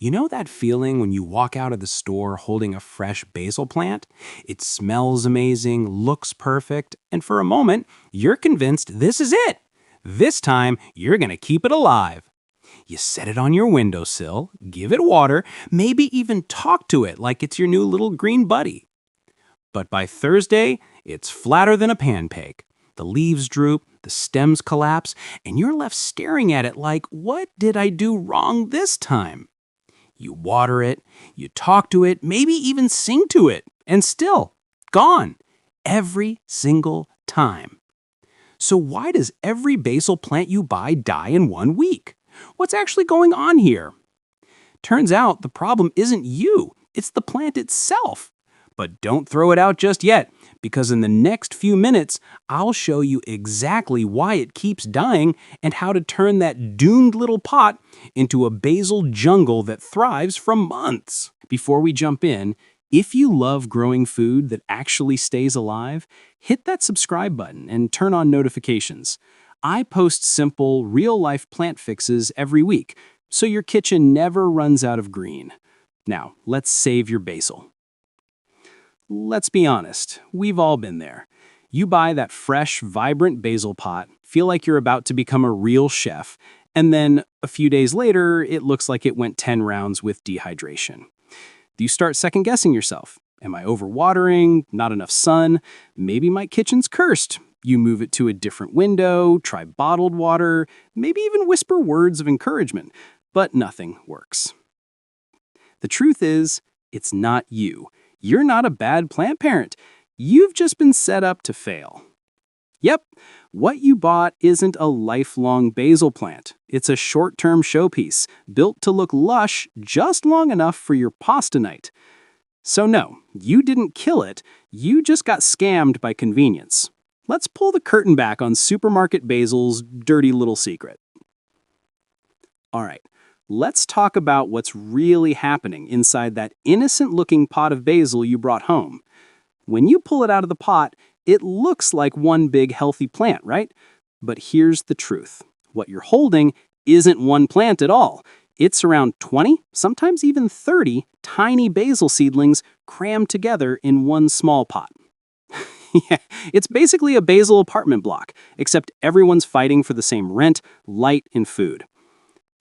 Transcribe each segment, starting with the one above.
You know that feeling when you walk out of the store holding a fresh basil plant? It smells amazing, looks perfect, and for a moment, you're convinced this is it. This time, you're going to keep it alive. You set it on your windowsill, give it water, maybe even talk to it like it's your new little green buddy. But by Thursday, it's flatter than a pancake. The leaves droop, the stems collapse, and you're left staring at it like, what did I do wrong this time? You water it, you talk to it, maybe even sing to it, and still, gone. Every single time. So why does every basil plant you buy die in 1 week? What's actually going on here? Turns out the problem isn't you, it's the plant itself. But don't throw it out just yet, because in the next few minutes, I'll show you exactly why it keeps dying and how to turn that doomed little pot into a basil jungle that thrives for months. Before we jump in, if you love growing food that actually stays alive, hit that subscribe button and turn on notifications. I post simple, real-life plant fixes every week, so your kitchen never runs out of green. Now, let's save your basil. Let's be honest, we've all been there. You buy that fresh, vibrant basil pot, feel like you're about to become a real chef, and then a few days later, it looks like it went 10 rounds with dehydration. You start second-guessing yourself. Am I overwatering? Not enough sun? Maybe my kitchen's cursed. You move it to a different window, try bottled water, maybe even whisper words of encouragement, but nothing works. The truth is, it's not you. You're not a bad plant parent. You've just been set up to fail. Yep, what you bought isn't a lifelong basil plant. It's a short-term showpiece, built to look lush just long enough for your pasta night. So no, you didn't kill it, you just got scammed by convenience. Let's pull the curtain back on supermarket basil's dirty little secret. All right, let's talk about what's really happening inside that innocent-looking pot of basil you brought home. When you pull it out of the pot, it looks like one big healthy plant, right? But here's the truth. What you're holding isn't one plant at all. It's around 20, sometimes even 30 tiny basil seedlings crammed together in one small pot. Yeah, it's basically a basil apartment block, except everyone's fighting for the same rent, light, and food.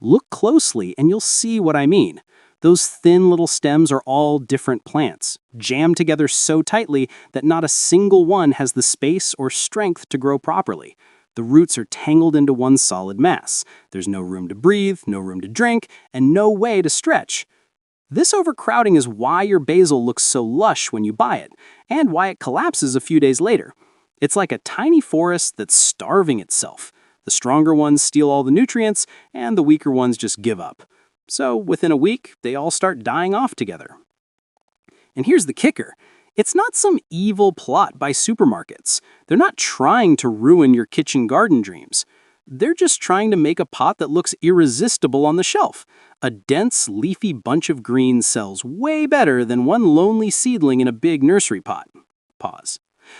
Look closely and you'll see what I mean. Those thin little stems are all different plants, jammed together so tightly that not a single one has the space or strength to grow properly. The roots are tangled into one solid mass. There's no room to breathe, no room to drink, and no way to stretch. This overcrowding is why your basil looks so lush when you buy it, and why it collapses a few days later. It's like a tiny forest that's starving itself. The stronger ones steal all the nutrients, and the weaker ones just give up. So within a week, they all start dying off together. And here's the kicker. It's not some evil plot by supermarkets. They're not trying to ruin your kitchen garden dreams. They're just trying to make a pot that looks irresistible on the shelf. A dense, leafy bunch of greens sells way better than one lonely seedling in a big nursery pot. Pause.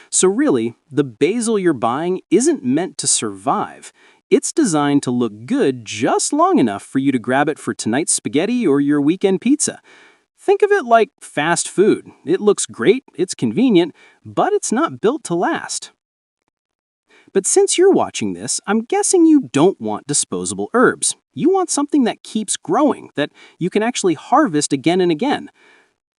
So really, the basil you're buying isn't meant to survive. It's designed to look good just long enough for you to grab it for tonight's spaghetti or your weekend pizza. Think of it like fast food. It looks great, it's convenient, but it's not built to last. But since you're watching this, I'm guessing you don't want disposable herbs. You want something that keeps growing, that you can actually harvest again and again.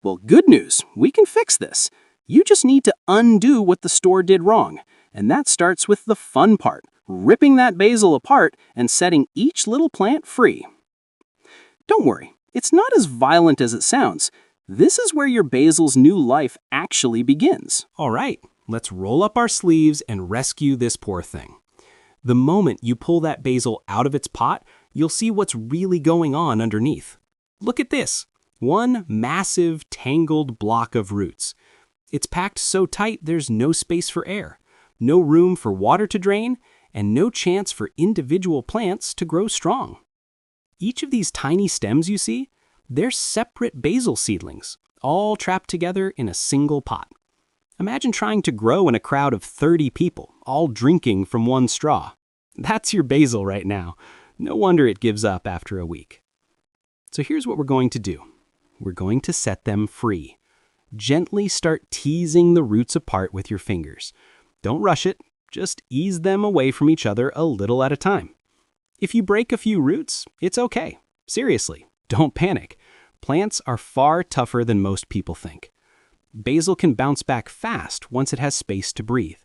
Well, good news, we can fix this. You just need to undo what the store did wrong. And that starts with the fun part, ripping that basil apart and setting each little plant free. Don't worry, it's not as violent as it sounds. This is where your basil's new life actually begins. All right, let's roll up our sleeves and rescue this poor thing. The moment you pull that basil out of its pot, you'll see what's really going on underneath. Look at this, one massive tangled block of roots. It's packed so tight there's no space for air, no room for water to drain, and no chance for individual plants to grow strong. Each of these tiny stems you see, they're separate basil seedlings, all trapped together in a single pot. Imagine trying to grow in a crowd of 30 people, all drinking from one straw. That's your basil right now. No wonder it gives up after a week. So here's what we're going to do. We're going to set them free. Gently start teasing the roots apart with your fingers. Don't rush it, just ease them away from each other a little at a time. If you break a few roots, it's okay. Seriously, don't panic. Plants are far tougher than most people think. Basil can bounce back fast once it has space to breathe.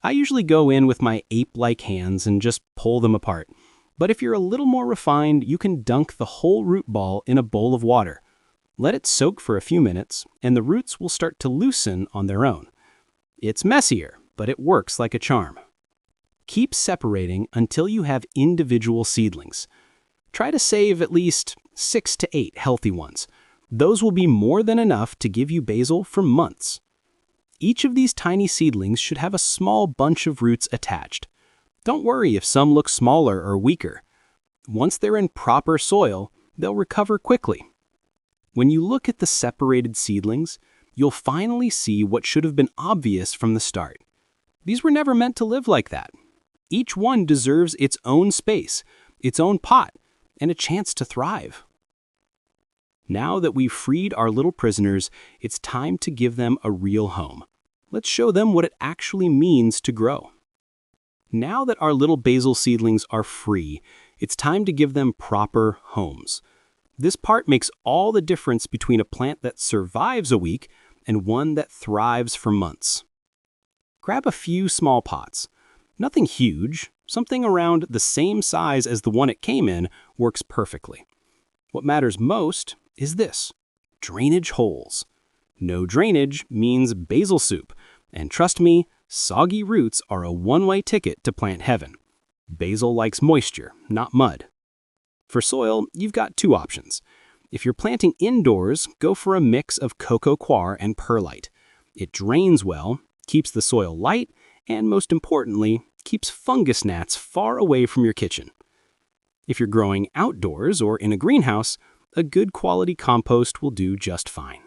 I usually go in with my ape-like hands and just pull them apart. But if you're a little more refined, you can dunk the whole root ball in a bowl of water. Let it soak for a few minutes, and the roots will start to loosen on their own. It's messier, but it works like a charm. Keep separating until you have individual seedlings. Try to save at least 6 to 8 healthy ones. Those will be more than enough to give you basil for months. Each of these tiny seedlings should have a small bunch of roots attached. Don't worry if some look smaller or weaker. Once they're in proper soil, they'll recover quickly. When you look at the separated seedlings, you'll finally see what should have been obvious from the start. These were never meant to live like that. Each one deserves its own space, its own pot, and a chance to thrive. Now that we've freed our little prisoners, it's time to give them a real home. Let's show them what it actually means to grow. Now that our little basil seedlings are free, it's time to give them proper homes. This part makes all the difference between a plant that survives a week and one that thrives for months. Grab a few small pots. Nothing huge, something around the same size as the one it came in works perfectly. What matters most is this: drainage holes. No drainage means basil soup, and trust me, soggy roots are a one-way ticket to plant heaven. Basil likes moisture, not mud. For soil, you've got 2 options. If you're planting indoors, go for a mix of coco coir and perlite. It drains well, keeps the soil light, and most importantly, keeps fungus gnats far away from your kitchen. If you're growing outdoors or in a greenhouse, a good quality compost will do just fine.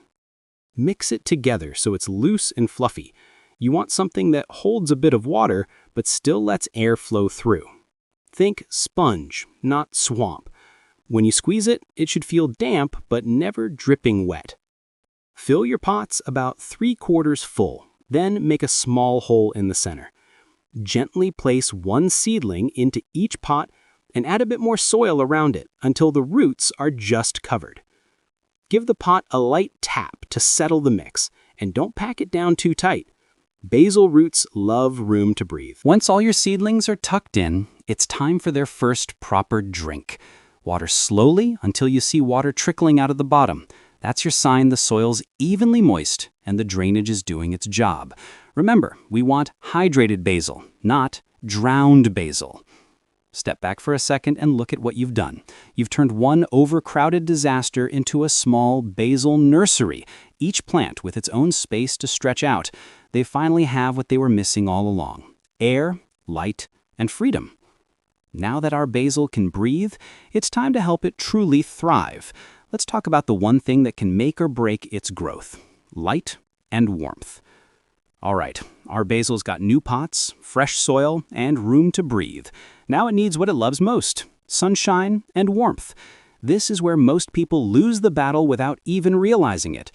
Mix it together so it's loose and fluffy. You want something that holds a bit of water but still lets air flow through. Think sponge, not swamp. When you squeeze it, it should feel damp but never dripping wet. Fill your pots about 3/4 full, then make a small hole in the center. Gently place one seedling into each pot and add a bit more soil around it until the roots are just covered. Give the pot a light tap to settle the mix, and don't pack it down too tight. Basil roots love room to breathe. Once all your seedlings are tucked in, it's time for their first proper drink. Water slowly until you see water trickling out of the bottom. That's your sign the soil's evenly moist and the drainage is doing its job. Remember, we want hydrated basil, not drowned basil. Step back for a second and look at what you've done. You've turned one overcrowded disaster into a small basil nursery, each plant with its own space to stretch out. They finally have what they were missing all along: air, light, and freedom. Now that our basil can breathe, it's time to help it truly thrive. Let's talk about the one thing that can make or break its growth: light and warmth. All right, our basil's got new pots, fresh soil, and room to breathe. Now it needs what it loves most: sunshine and warmth. This is where most people lose the battle without even realizing it.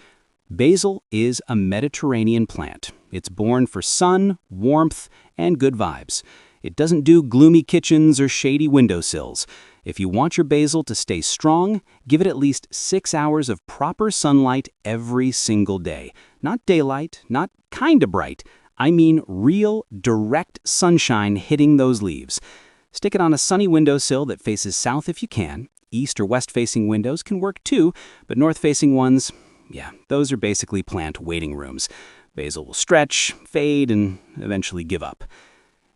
Basil is a Mediterranean plant. It's born for sun, warmth, and good vibes. It doesn't do gloomy kitchens or shady windowsills. If you want your basil to stay strong, give it at least 6 hours of proper sunlight every single day. Not daylight, not kinda bright. I mean real, direct sunshine hitting those leaves. Stick it on a sunny windowsill that faces south if you can. East or west-facing windows can work too, but north-facing ones, yeah, those are basically plant waiting rooms. Basil will stretch, fade, and eventually give up.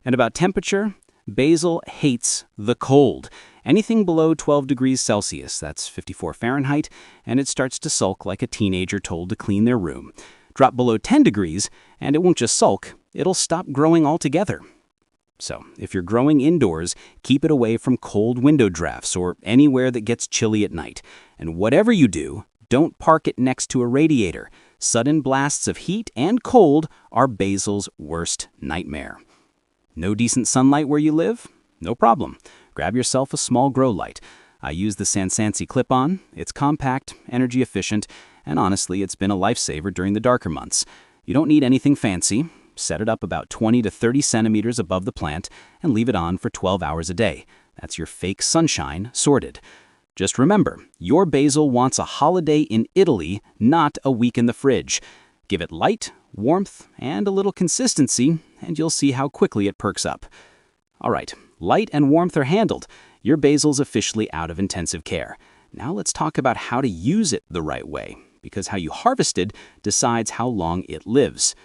And about temperature, basil hates the cold. Anything below 12 degrees Celsius, that's 54 Fahrenheit, and it starts to sulk like a teenager told to clean their room. Drop below 10 degrees, and it won't just sulk, it'll stop growing altogether. So, if you're growing indoors, keep it away from cold window drafts or anywhere that gets chilly at night. And whatever you do, don't park it next to a radiator. Sudden blasts of heat and cold are basil's worst nightmare. No decent sunlight where you live? No problem. Grab yourself a small grow light. I use the Sansansi clip-on. It's compact, energy efficient, and honestly, it's been a lifesaver during the darker months. You don't need anything fancy. Set it up about 20 to 30 centimeters above the plant and leave it on for 12 hours a day. That's your fake sunshine sorted. Just remember, your basil wants a holiday in Italy, not a week in the fridge. Give it light, warmth, and a little consistency, and you'll see how quickly it perks up. All right, light and warmth are handled. Your basil's officially out of intensive care. Now let's talk about how to use it the right way, because how you harvested decides how long it lives.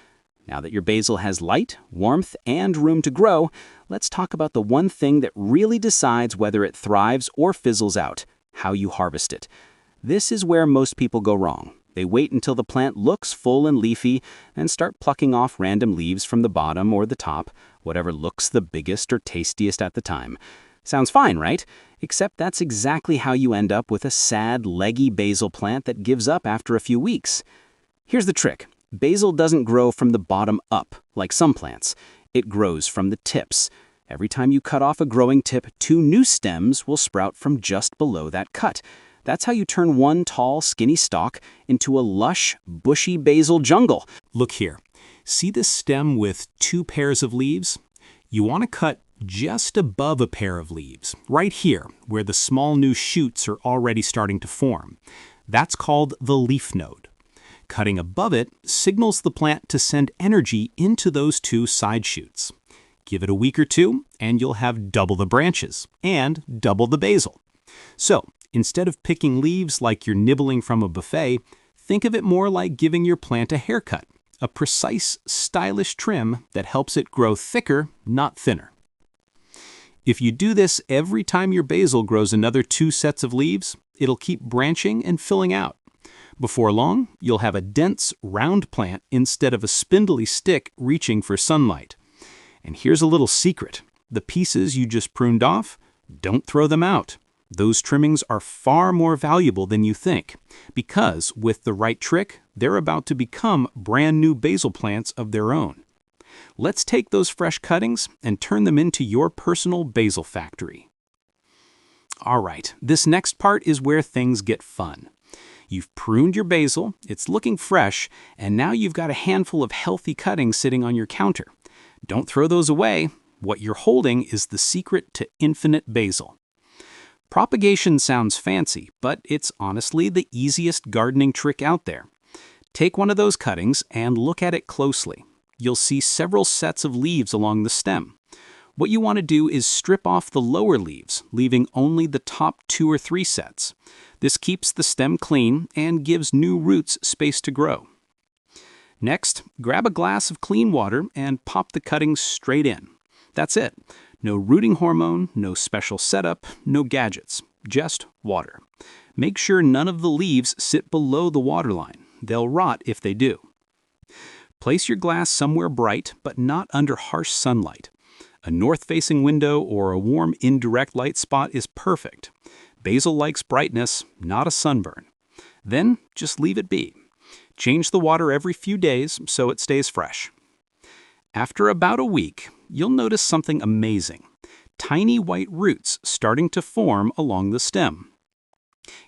Now that your basil has light, warmth, and room to grow, let's talk about the one thing that really decides whether it thrives or fizzles out: how you harvest it. This is where most people go wrong. They wait until the plant looks full and leafy and start plucking off random leaves from the bottom or the top, whatever looks the biggest or tastiest at the time. Sounds fine, right? Except that's exactly how you end up with a sad, leggy basil plant that gives up after a few weeks. Here's the trick. Basil doesn't grow from the bottom up, like some plants. It grows from the tips. Every time you cut off a growing tip, 2 new stems will sprout from just below that cut. That's how you turn one tall, skinny stalk into a lush, bushy basil jungle. Look here. See this stem with 2 pairs of leaves? You want to cut just above a pair of leaves, right here, where the small new shoots are already starting to form. That's called the leaf node. Cutting above it signals the plant to send energy into those 2 side shoots. Give it a week or 2, and you'll have double the branches and double the basil. So, instead of picking leaves like you're nibbling from a buffet, think of it more like giving your plant a haircut, a precise, stylish trim that helps it grow thicker, not thinner. If you do this every time your basil grows another 2 sets of leaves, it'll keep branching and filling out. Before long, you'll have a dense, round plant instead of a spindly stick reaching for sunlight. And here's a little secret. The pieces you just pruned off, don't throw them out. Those trimmings are far more valuable than you think, because with the right trick, they're about to become brand new basil plants of their own. Let's take those fresh cuttings and turn them into your personal basil factory. All right, this next part is where things get fun. You've pruned your basil, it's looking fresh, and now you've got a handful of healthy cuttings sitting on your counter. Don't throw those away. What you're holding is the secret to infinite basil. Propagation sounds fancy, but it's honestly the easiest gardening trick out there. Take one of those cuttings and look at it closely. You'll see several sets of leaves along the stem. What you want to do is strip off the lower leaves, leaving only the top 2 or 3 sets. This keeps the stem clean and gives new roots space to grow. Next, grab a glass of clean water and pop the cuttings straight in. That's it. No rooting hormone, no special setup, no gadgets, just water. Make sure none of the leaves sit below the waterline. They'll rot if they do. Place your glass somewhere bright, but not under harsh sunlight. A north-facing window or a warm indirect light spot is perfect. Basil likes brightness, not a sunburn. Then just leave it be. Change the water every few days so it stays fresh. After about a week, you'll notice something amazing. Tiny white roots starting to form along the stem.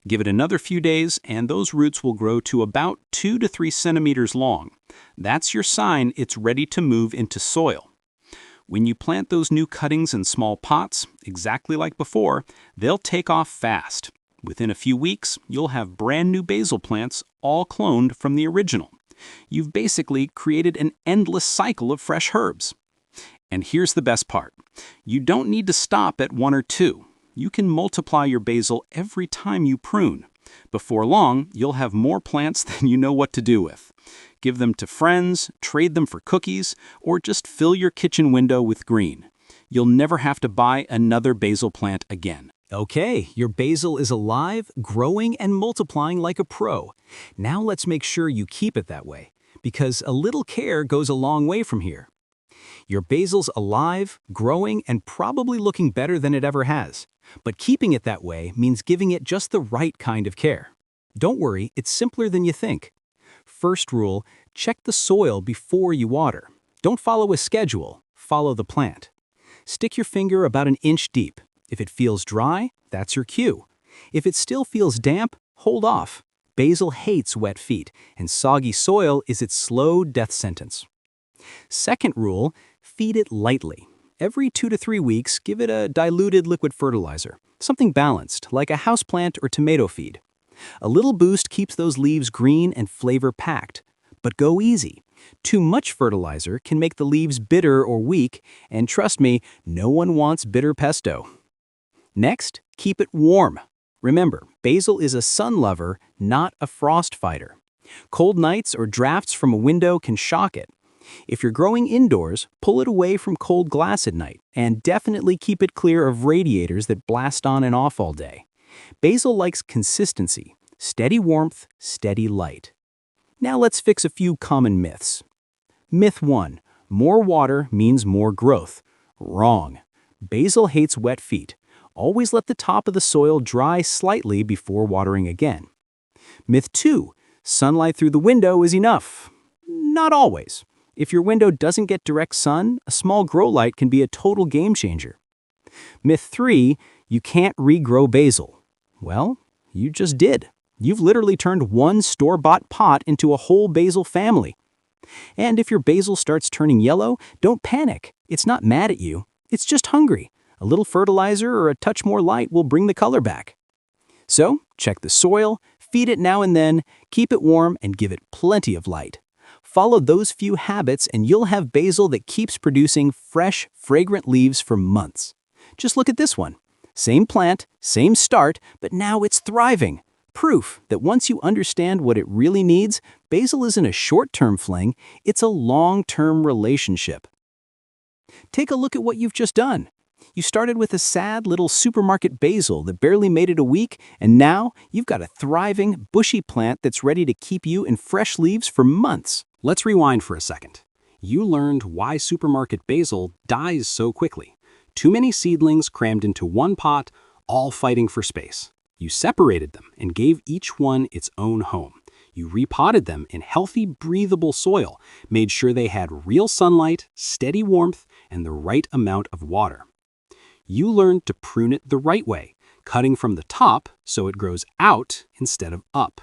Give it another few days and those roots will grow to about 2 to 3 centimeters long. That's your sign it's ready to move into soil. When you plant those new cuttings in small pots, exactly like before, they'll take off fast. Within a few weeks, you'll have brand new basil plants all cloned from the original. You've basically created an endless cycle of fresh herbs. And here's the best part. You don't need to stop at 1 or 2. You can multiply your basil every time you prune. Before long, you'll have more plants than you know what to do with. Give them to friends, trade them for cookies, or just fill your kitchen window with green. You'll never have to buy another basil plant again. Okay, your basil is alive, growing, and multiplying like a pro. Now let's make sure you keep it that way, because a little care goes a long way from here. Your basil's alive, growing, and probably looking better than it ever has. But keeping it that way means giving it just the right kind of care. Don't worry, it's simpler than you think. First rule, check the soil before you water. Don't follow a schedule, follow the plant. Stick your finger about an inch deep. If it feels dry, that's your cue. If it still feels damp, hold off. Basil hates wet feet, and soggy soil is its slow death sentence. Second rule, feed it lightly. Every 2 to 3 weeks, give it a diluted liquid fertilizer, something balanced, like a houseplant or tomato feed. A little boost keeps those leaves green and flavor-packed. But go easy. Too much fertilizer can make the leaves bitter or weak, and trust me, no one wants bitter pesto. Next, keep it warm. Remember, basil is a sun lover, not a frost fighter. Cold nights or drafts from a window can shock it. If you're growing indoors, pull it away from cold glass at night, and definitely keep it clear of radiators that blast on and off all day. Basil likes consistency, steady warmth, steady light. Now let's fix a few common myths. Myth 1. More water means more growth. Wrong. Basil hates wet feet. Always let the top of the soil dry slightly before watering again. Myth 2. Sunlight through the window is enough. Not always. If your window doesn't get direct sun, a small grow light can be a total game changer. Myth 3. You can't regrow basil. Well, you just did. You've literally turned one store-bought pot into a whole basil family. And if your basil starts turning yellow, don't panic. It's not mad at you. It's just hungry. A little fertilizer or a touch more light will bring the color back. So, check the soil, feed it now and then, keep it warm, and give it plenty of light. Follow those few habits and you'll have basil that keeps producing fresh, fragrant leaves for months. Just look at this one. Same plant, same start, but now it's thriving. Proof that once you understand what it really needs, basil isn't a short-term fling, it's a long-term relationship. Take a look at what you've just done. You started with a sad little supermarket basil that barely made it a week, and now you've got a thriving, bushy plant that's ready to keep you in fresh leaves for months. Let's rewind for a second. You learned why supermarket basil dies so quickly. Too many seedlings crammed into one pot, all fighting for space. You separated them and gave each one its own home. You repotted them in healthy, breathable soil, made sure they had real sunlight, steady warmth, and the right amount of water. You learned to prune it the right way, cutting from the top so it grows out instead of up.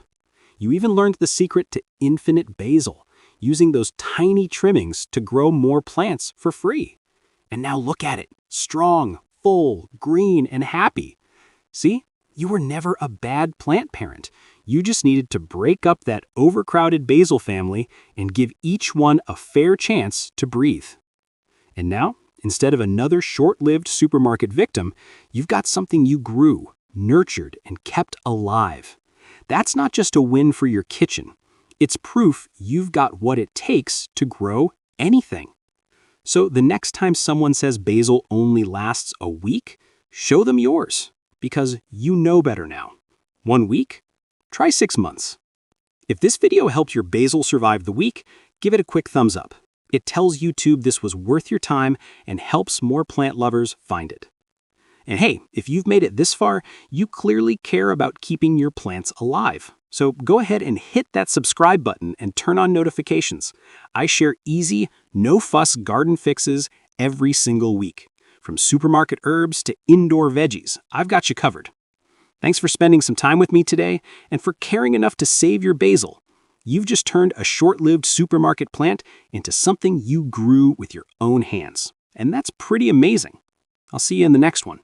You even learned the secret to infinite basil, using those tiny trimmings to grow more plants for free. And now look at it, strong, full, green, and happy. See, you were never a bad plant parent. You just needed to break up that overcrowded basil family and give each one a fair chance to breathe. And now, instead of another short-lived supermarket victim, you've got something you grew, nurtured, and kept alive. That's not just a win for your kitchen. It's proof you've got what it takes to grow anything. So the next time someone says basil only lasts a week, show them yours, because you know better now. 1 week? Try 6 months. If this video helped your basil survive the week, give it a quick thumbs up. It tells YouTube this was worth your time and helps more plant lovers find it. And hey, if you've made it this far, you clearly care about keeping your plants alive. So go ahead and hit that subscribe button and turn on notifications. I share easy, no-fuss garden fixes every single week. From supermarket herbs to indoor veggies, I've got you covered. Thanks for spending some time with me today and for caring enough to save your basil. You've just turned a short-lived supermarket plant into something you grew with your own hands. And that's pretty amazing. I'll see you in the next one.